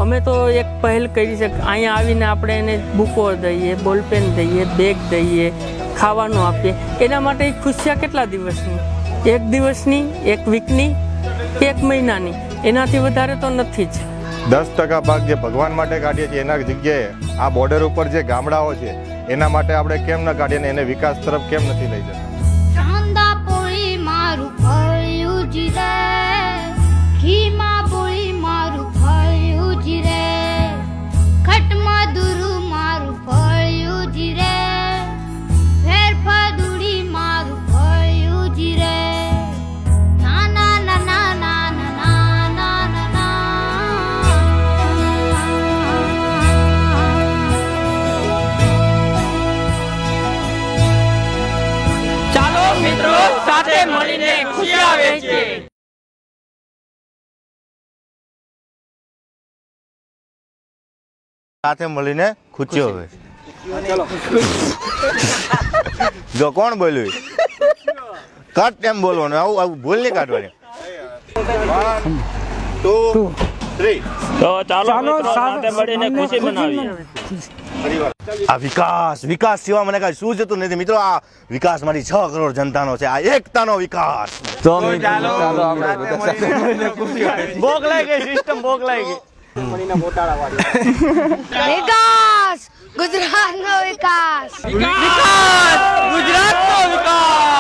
અમે તો એક પહેલ કરી છે, અહીંયા આવીને આપણે એને બુકો દઈએ, બોલપેન દઈએ, બેગ દઈએ, ખાવાનું આપીએ. એના માટે ખુશિયા કેટલા દિવસની? 1 દિવસની, 1 વીકની, 1 મહિનાની, એનાથી વધારે તો નથી જ. 10% ભાગ જે ભગવાન માટે કાઢીએ છીએ એના જગ્યાએ આ બોર્ડર ઉપર જે ગામડાઓ છે એના માટે આપણે કેમ ન કાઢીએ ને એને વિકાસ તરફ કેમ નથી લઈ જતા? મિત્રો સાથે મળીને ખુશી આવે છે. સાથે મળીને ખુશીઓ આવે. જો કોણ બોલ્યું? કટ એમ બોલવાનું, આવું ભૂલ નહીં કાઢવાની. 1 2 3 તો ચાલો મિત્રો સાથે મળીને ખુશી મનાવીએ. આ વિકાસ સિવાય મને કઈ શું જતું નથી મિત્રો. આ વિકાસ મારી 6 કરોડ જનતાનો છે. આ એકતાનો વિકાસ. તો ભોગ લાગી ગઈ, સિસ્ટમ ભોગ લાગી ગઈ. વિકાસ ગુજરાતનો વિકાસ. ગુજરાતનો વિકાસ.